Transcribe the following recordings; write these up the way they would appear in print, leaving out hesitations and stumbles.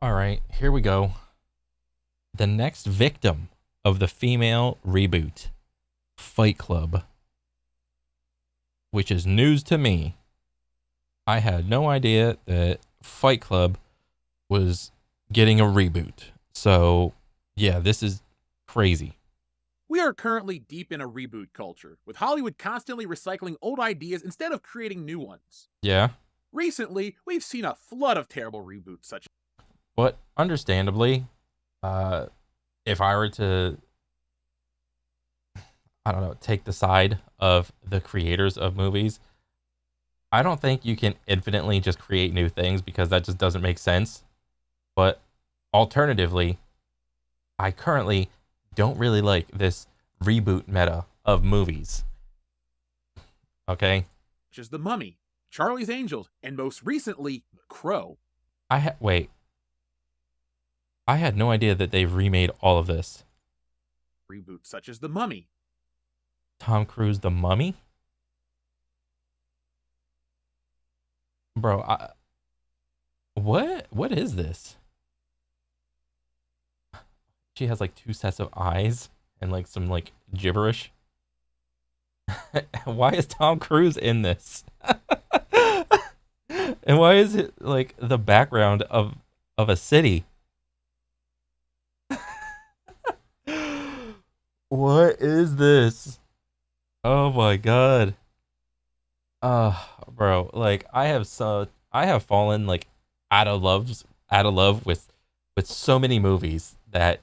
All right, here we go. The next victim of the female reboot, Fight Club, which is news to me. I had no idea that Fight Club was getting a reboot. So, yeah, this is crazy. We are currently deep in a reboot culture, with Hollywood constantly recycling old ideas instead of creating new ones. Yeah, Recently, we've seen a flood of terrible reboots such but understandably, uh, if I were to, I don't know, take the side of the creators of movies, I don't think you can infinitely just create new things because that just doesn't make sense. But alternatively, I currently don't really like this reboot meta of movies. Okay? as The Mummy, Charlie's Angels, and most recently, The Crow. Wait. I had no idea that they've remade all of this. Reboots such as The Mummy, Tom Cruise, The Mummy? Bro, what is this? She has like two sets of eyes and like some like gibberish. Why is Tom Cruise in this? And why is it like the background of a city? What is this? Oh my god. Bro, like I have fallen like out of love with so many movies that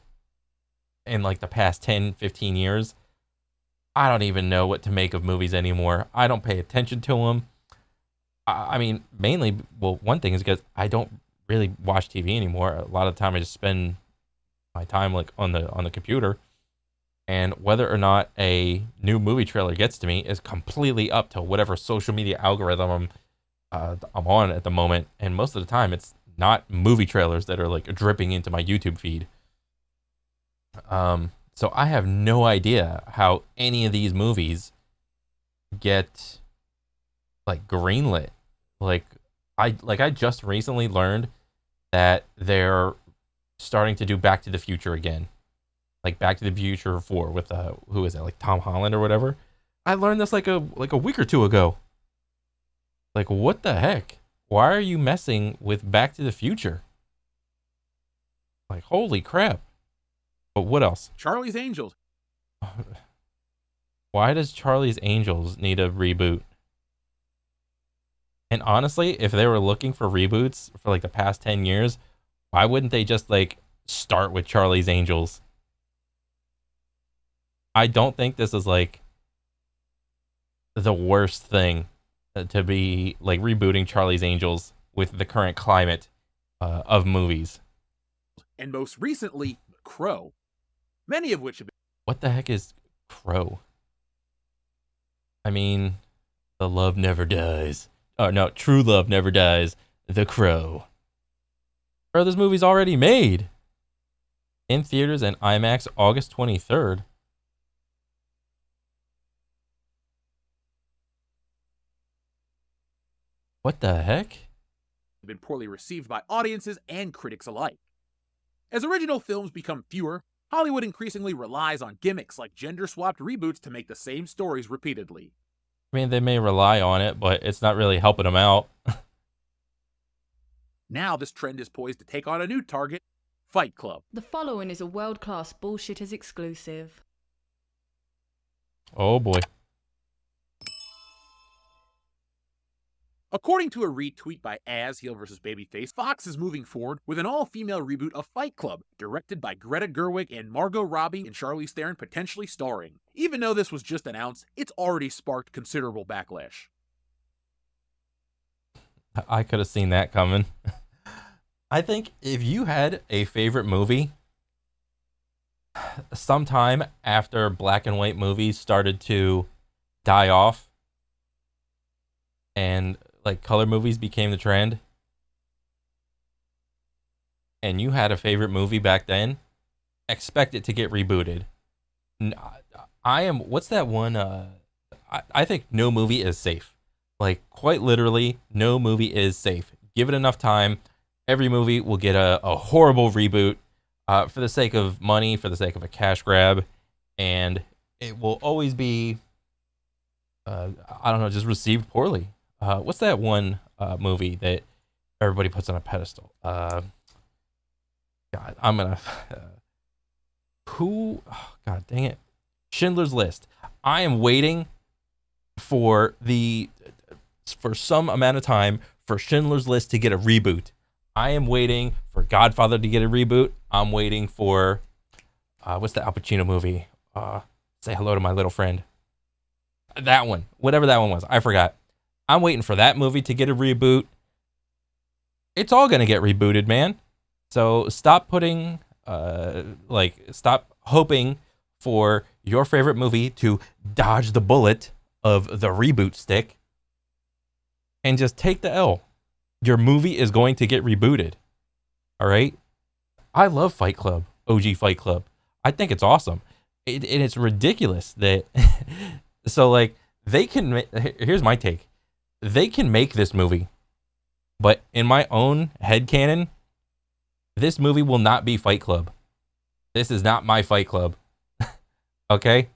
in like the past 10, 15 years, I don't even know what to make of movies anymore. I don't pay attention to them. I mean, mainly, well, one thing is because I don't really watch TV anymore. A lot of the time I just spend my time like on the computer, and whether or not a new movie trailer gets to me is completely up to whatever social media algorithm I'm on at the moment. And most of the time, it's not movie trailers that are like dripping into my YouTube feed. So I have no idea how any of these movies get like greenlit. I just recently learned that they're starting to do Back to the Future again. Like Back to the Future 4 with who is that? Like Tom Holland or whatever. I learned this like a week or two ago. Like what the heck? Why are you messing with Back to the Future? Like holy crap. But what else? Charlie's Angels, Why does Charlie's Angels need a reboot? And honestly, if they were looking for reboots for like the past 10 years, why wouldn't they just like start with Charlie's Angels? I don't think this is like the worst thing to be like rebooting Charlie's Angels with the current climate of movies. and most recently, The Crow, many of which have been What the heck is Crow? I mean, the love never dies. Oh no, true love never dies. The Crow. Bro, this movie's already made. In theaters and IMAX August 23rd. What the heck? been poorly received by audiences and critics alike. As original films become fewer, Hollywood increasingly relies on gimmicks like gender-swapped reboots to make the same stories repeatedly. I mean, they may rely on it, but it's not really helping them out. Now this trend is poised to take on a new target, Fight Club. The following is a world-class bullshitters exclusive. Oh boy. According to a retweet by As Heel vs. Babyface, Fox is moving forward with an all-female reboot of Fight Club, directed by Greta Gerwig and Margot Robbie and Charlize Theron potentially starring. Even though this was just announced, it's already sparked considerable backlash. I could have seen that coming. I think if you had a favorite movie, sometime after black and white movies started to die off and like color movies became the trend, and you had a favorite movie back then, expect it to get rebooted. What's that one? I think no movie is safe. Like, quite literally, no movie is safe. Give it enough time. Every movie will get a horrible reboot for the sake of money, for the sake of a cash grab, and it will always be, I don't know, just received poorly. What's that one movie that everybody puts on a pedestal? God, I'm gonna. Who? Oh, God dang it! Schindler's List. I am waiting for some amount of time for Schindler's List to get a reboot. I am waiting for Godfather to get a reboot. I'm waiting for what's the Al Pacino movie? Say Hello to My Little Friend. That one, whatever that one was, I forgot. I'm waiting for that movie to get a reboot. It's all gonna get rebooted, man. So stop putting, stop hoping for your favorite movie to dodge the bullet of the reboot stick, and just take the L. Your movie is going to get rebooted. All right? I love Fight Club, OG Fight Club. I think it's awesome. And it's ridiculous that so like they can here's my take. They can make this movie, but in my own headcanon, this movie will not be Fight Club. This is not my Fight Club. Okay?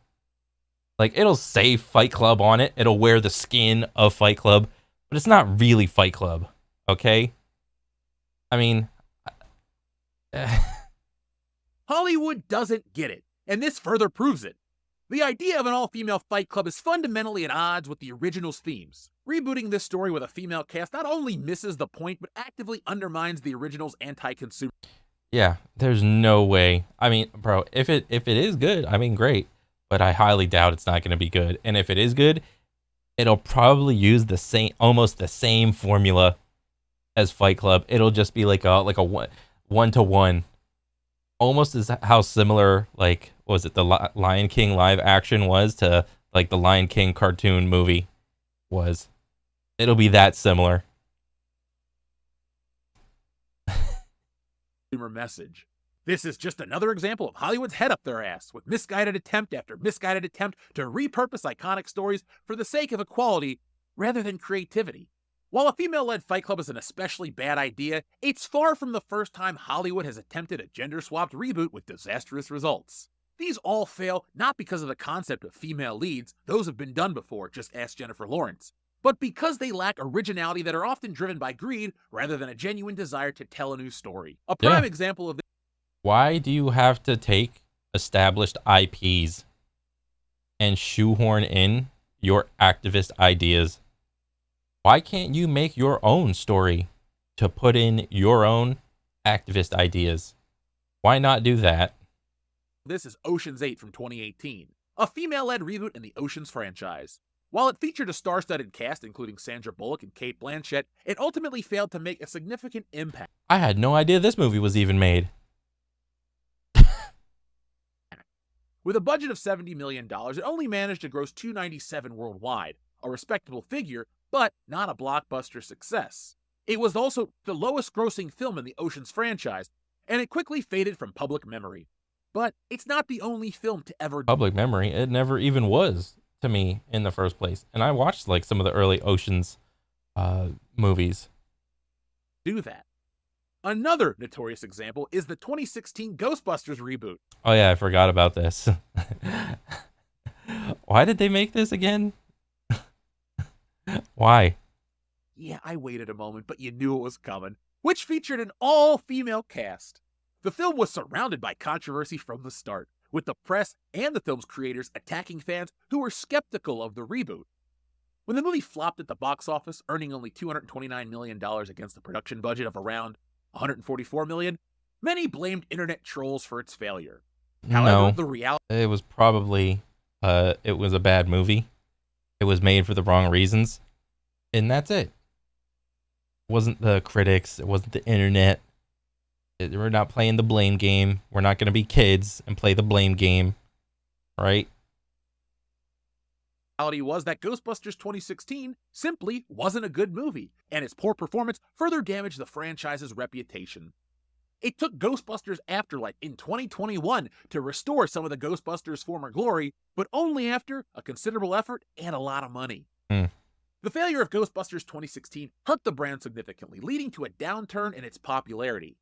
Like, it'll say Fight Club on it. It'll wear the skin of Fight Club, but it's not really Fight Club. Okay? I mean, Hollywood doesn't get it, and this further proves it. The idea of an all-female fight club is fundamentally at odds with the original's themes. Rebooting this story with a female cast not only misses the point, but actively undermines the original's anti-consumer. yeah, there's no way. I mean, bro, if it is good, I mean, great, but I highly doubt it's not going to be good. And if it is good, it'll probably use almost the same formula as Fight Club. It'll just be like a one-to-one. Almost as how similar, like, what was it, the Lion King live action was to like the Lion King cartoon movie was. It'll be that similar. Message. This is just another example of Hollywood's head up their ass, with misguided attempt after misguided attempt to repurpose iconic stories for the sake of equality rather than creativity. While a female-led fight club is an especially bad idea, it's far from the first time Hollywood has attempted a gender-swapped reboot with disastrous results. These all fail not because of the concept of female leads, those have been done before, just ask Jennifer Lawrence, but because they lack originality that are often driven by greed rather than a genuine desire to tell a new story. A prime example of this. Why do you have to take established IPs and shoehorn in your activist ideas? Why can't you make your own story to put in your own activist ideas? Why not do that? This is Ocean's 8 from 2018, a female-led reboot in the Ocean's franchise. While it featured a star-studded cast including Sandra Bullock and Cate Blanchett, it ultimately failed to make a significant impact. I had no idea this movie was even made. With a budget of $70 million, it only managed to gross $297 worldwide, a respectable figure, but not a blockbuster success. It was also the lowest-grossing film in the Ocean's franchise, and it quickly faded from public memory. But it's not the only film to ever public memory. It never even was to me in the first place. And I watched like some of the early Ocean's movies. Do that. Another notorious example is the 2016 Ghostbusters reboot. Oh yeah, I forgot about this. Why did they make this again? Why? Yeah, I waited a moment, but you knew it was coming. Which featured an all-female cast. The film was surrounded by controversy from the start, with the press and the film's creators attacking fans who were skeptical of the reboot. When the movie flopped at the box office, earning only $229 million against a production budget of around $144 million, many blamed internet trolls for its failure. However, the reality... It was probably, it was a bad movie. It was made for the wrong reasons. And that's it. It wasn't the critics. It wasn't the internet. We're not playing the blame game. We're not going to be kids and play the blame game. Right? The reality was that Ghostbusters 2016 simply wasn't a good movie, and its poor performance further damaged the franchise's reputation. It took Ghostbusters Afterlife in 2021 to restore some of the Ghostbusters' former glory, but only after a considerable effort and a lot of money. The The failure of Ghostbusters 2016 hurt the brand significantly, leading to a downturn in its popularity.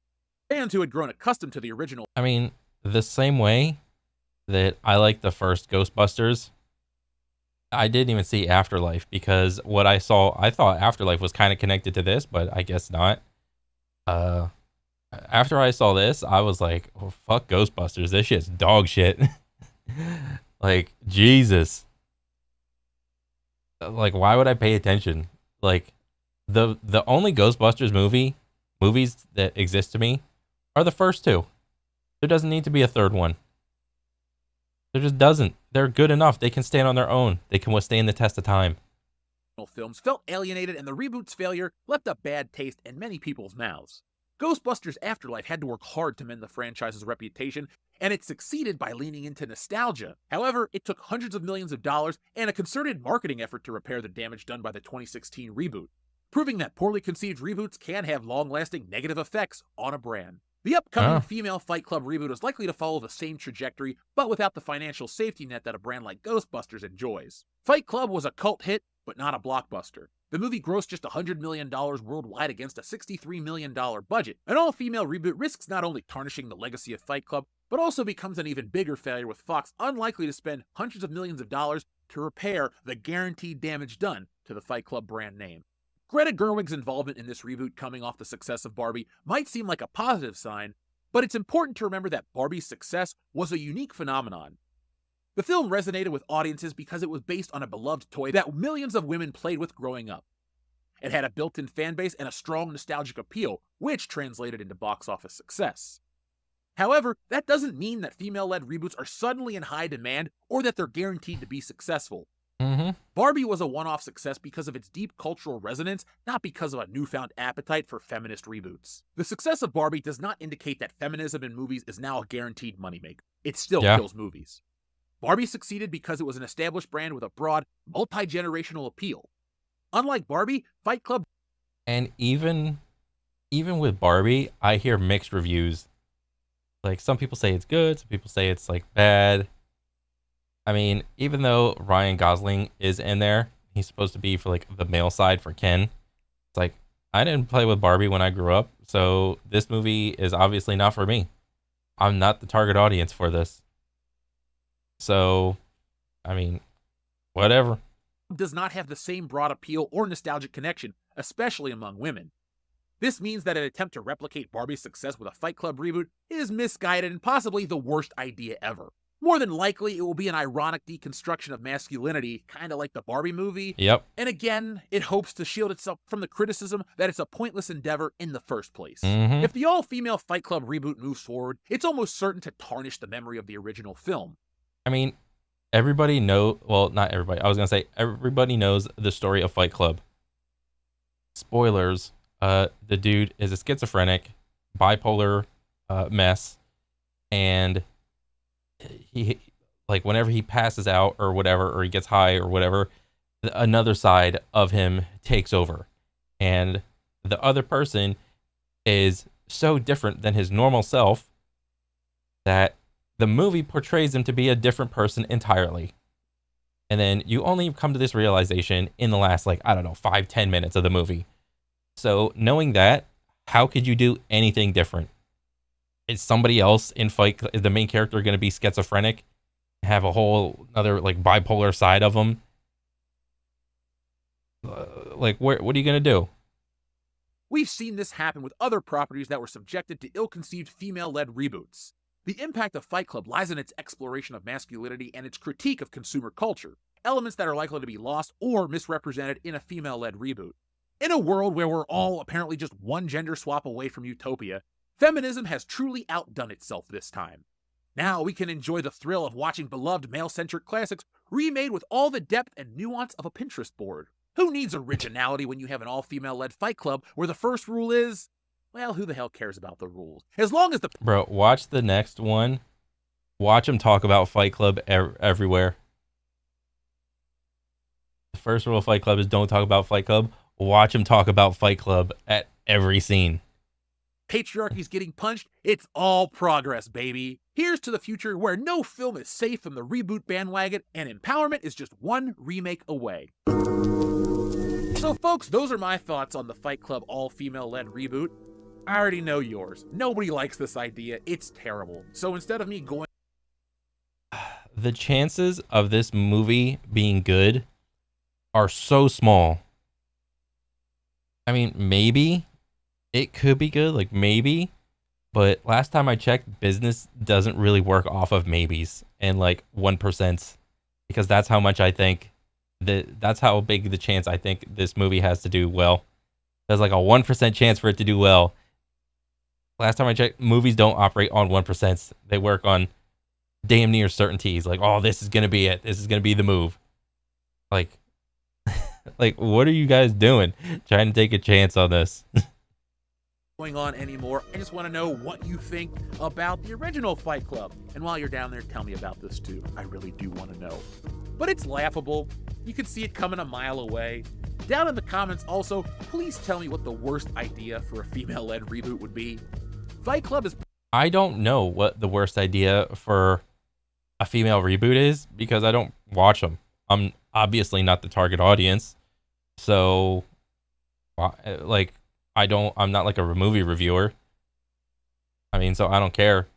Fans who had grown accustomed to the original I mean, the same way that I like the first Ghostbusters, I didn't even see Afterlife because what I saw, I thought Afterlife was kind of connected to this, but I guess not. Uh, After I saw this, I was like, oh, fuck Ghostbusters. This shit's dog shit. Like, Jesus. Like, why would I pay attention? Like, the only Ghostbusters movies that exist to me are the first two. There doesn't need to be a third one. There just doesn't. They're good enough. They can stand on their own. They can withstand the test of time. films felt alienated, and the reboot's failure left a bad taste in many people's mouths. Ghostbusters Afterlife had to work hard to mend the franchise's reputation, and it succeeded by leaning into nostalgia. However, it took hundreds of millions of dollars and a concerted marketing effort to repair the damage done by the 2016 reboot, proving that poorly conceived reboots can have long-lasting negative effects on a brand. The upcoming female Fight Club reboot is likely to follow the same trajectory, but without the financial safety net that a brand like Ghostbusters enjoys. Fight Club was a cult hit, but not a blockbuster. The movie grossed just $100 million worldwide against a $63 million budget. An all-female reboot risks not only tarnishing the legacy of Fight Club, but also becomes an even bigger failure, with Fox unlikely to spend hundreds of millions of dollars to repair the guaranteed damage done to the Fight Club brand name. Greta Gerwig's involvement in this reboot, coming off the success of Barbie, might seem like a positive sign, but it's important to remember that Barbie's success was a unique phenomenon. The film resonated with audiences because it was based on a beloved toy that millions of women played with growing up. It had a built-in fan base and a strong nostalgic appeal, which translated into box office success. However, that doesn't mean that female-led reboots are suddenly in high demand or that they're guaranteed to be successful. Barbie was a one-off success because of its deep cultural resonance, not because of a newfound appetite for feminist reboots. The success of Barbie does not indicate that feminism in movies is now a guaranteed moneymaker. It still kills movies. Barbie succeeded because it was an established brand with a broad, multi-generational appeal. Unlike Barbie, Fight Club... And even with Barbie, I hear mixed reviews. Like, some people say it's good, some people say it's, like, bad. I mean, even though Ryan Gosling is in there, he's supposed to be for, like, the male side for Ken. It's like, I didn't play with Barbie when I grew up, so this movie is obviously not for me. I'm not the target audience for this. So, I mean, whatever. Does not have the same broad appeal or nostalgic connection, especially among women. This means that an attempt to replicate Barbie's success with a Fight Club reboot is misguided and possibly the worst idea ever. More than likely, it will be an ironic deconstruction of masculinity, kind of like the Barbie movie. Yep. And again, it hopes to shield itself from the criticism that it's a pointless endeavor in the first place. If the all-female Fight Club reboot moves forward, it's almost certain to tarnish the memory of the original film. I mean, everybody well, not everybody. I was going to say everybody knows the story of Fight Club. Spoilers, the dude is a schizophrenic, bipolar mess, and he, like, whenever he passes out or whatever, or he gets high or whatever, another side of him takes over, and the other person is so different than his normal self that the movie portrays him to be a different person entirely. And then you only come to this realization in the last, like, I don't know, 5-10 minutes of the movie. So knowing that, how could you do anything different? Is somebody else in Fight Club, is the main character going to be schizophrenic, have a whole other, like, bipolar side of him? Like, what are you going to do? We've seen this happen with other properties that were subjected to ill-conceived female-led reboots. The impact of Fight Club lies in its exploration of masculinity and its critique of consumer culture, elements that are likely to be lost or misrepresented in a female-led reboot. In a world where we're all apparently just one gender swap away from utopia, feminism has truly outdone itself this time. Now we can enjoy the thrill of watching beloved male-centric classics remade with all the depth and nuance of a Pinterest board. Who needs originality when you have an all-female-led Fight Club where the first rule is, well, who the hell cares about the rules? As long as the... Bro, watch the next one. Watch them talk about Fight Club everywhere. The first rule of Fight Club is don't talk about Fight Club. Watch them talk about Fight Club at every scene. Patriarchy's getting punched. It's all progress, baby. Here's to the future where no film is safe from the reboot bandwagon and empowerment is just one remake away. So folks, those are my thoughts on the Fight Club all-female led reboot. I already know yours. Nobody likes this idea. It's terrible. So instead of me going... The chances of this movie being good are so small. I mean, maybe it could be good, like maybe, but last time I checked, business doesn't really work off of maybes and like 1%, because that's how much I think that's how big the chance I think this movie has to do well. There's like a 1% chance for it to do well. Last time I checked, movies don't operate on 1%. They work on damn near certainties. Like, oh, this is going to be it. This is going to be the move. Like, like, what are you guys doing? Trying to take a chance on this. going on anymore. I just want to know what you think about the original Fight Club. And while you're down there, tell me about this too. I really do want to know. But it's laughable. You can see it coming a mile away. Down in the comments also, please tell me what the worst idea for a female-led reboot would be. Fight Club is... I don't know what the worst idea for a female reboot is because I don't watch them. I'm obviously not the target audience. So, like, I'm not like a movie reviewer. I mean, so I don't care.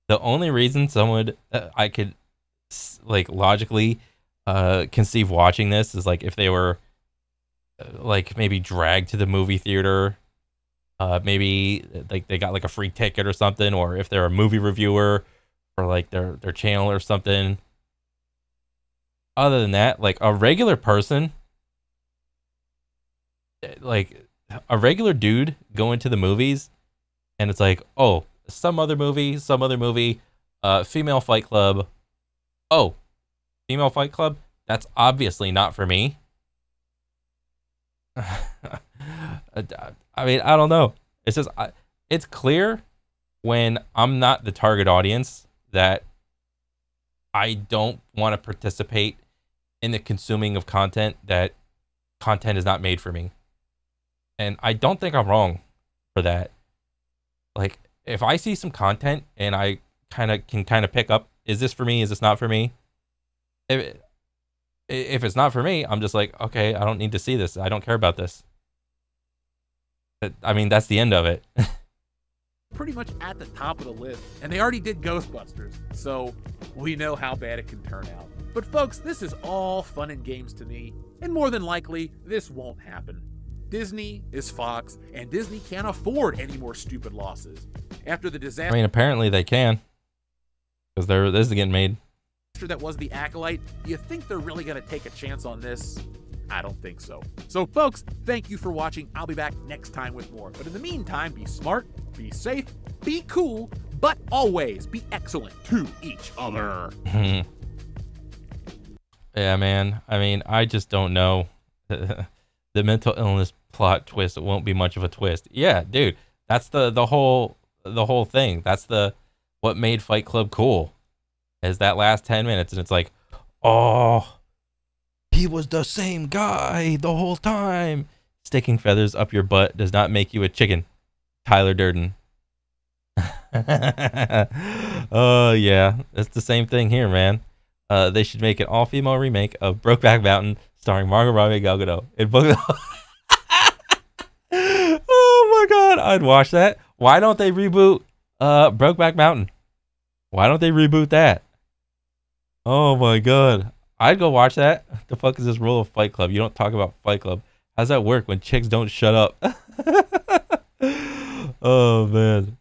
The only reason someone I could like logically conceive watching this is like if they were like maybe dragged to the movie theater, maybe like they got like a free ticket or something, or if they're a movie reviewer for like their channel or something. Other than that, like a regular person, like a regular dude going to the movies and it's like, oh, some other movie, female Fight Club. Oh, female Fight Club? That's obviously not for me. I mean, I don't know. It's just, it's clear when I'm not the target audience that I don't want to participate in the consuming of content that content is not made for me. And I don't think I'm wrong for that. Like, if I see some content and I can pick up, is this for me? Is this not for me? If it's not for me, I'm just like, okay, I don't need to see this. I don't care about this. But, I mean, that's the end of it. Pretty much at the top of the list, and they already did Ghostbusters, so we know how bad it can turn out. But folks, this is all fun and games to me, and more than likely, this won't happen. Disney is Fox, and Disney can't afford any more stupid losses. After the disaster... I mean, apparently they can, because this is getting made. That was The Acolyte, do you think they're really going to take a chance on this? I don't think so. So folks, thank you for watching. I'll be back next time with more. But in the meantime, be smart, be safe, be cool, but always be excellent to each other. Yeah, man. I mean, I just don't know. The mental illness plot twist won't be much of a twist. Yeah, dude. That's the whole thing. That's what made Fight Club cool. Is that last 10 minutes, and it's like, oh, he was the same guy the whole time. Sticking feathers up your butt does not make you a chicken. Tyler Durden. Oh, yeah. It's the same thing here, man. They should make an all-female remake of Brokeback Mountain starring Margot Robbie and Gal Gadot. Oh, my God. I'd watch that. Why don't they reboot Brokeback Mountain? Why don't they reboot that? Oh, my God. I'd go watch that. The fuck is this rule of Fight Club? You don't talk about Fight Club. How's that work when chicks don't shut up? Oh, man.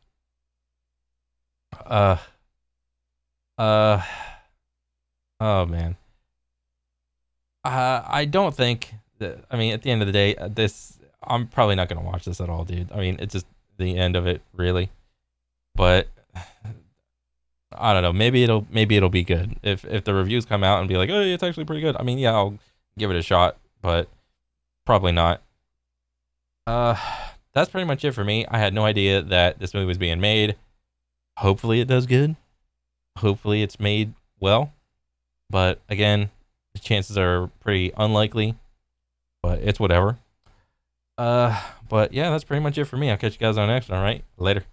Oh, man. I don't think that, I mean, at the end of the day, I'm probably not going to watch this at all, dude. I mean, it's just the end of it, really. But I don't know. Maybe it'll be good. If the reviews come out and be like, oh, it's actually pretty good. I mean, yeah, I'll give it a shot, but probably not. That's pretty much it for me. I had no idea that this movie was being made. Hopefully it does good. Hopefully it's made well. But again, the chances are pretty unlikely. But it's whatever. But yeah, that's pretty much it for me. I'll catch you guys on the next one, all right? Later.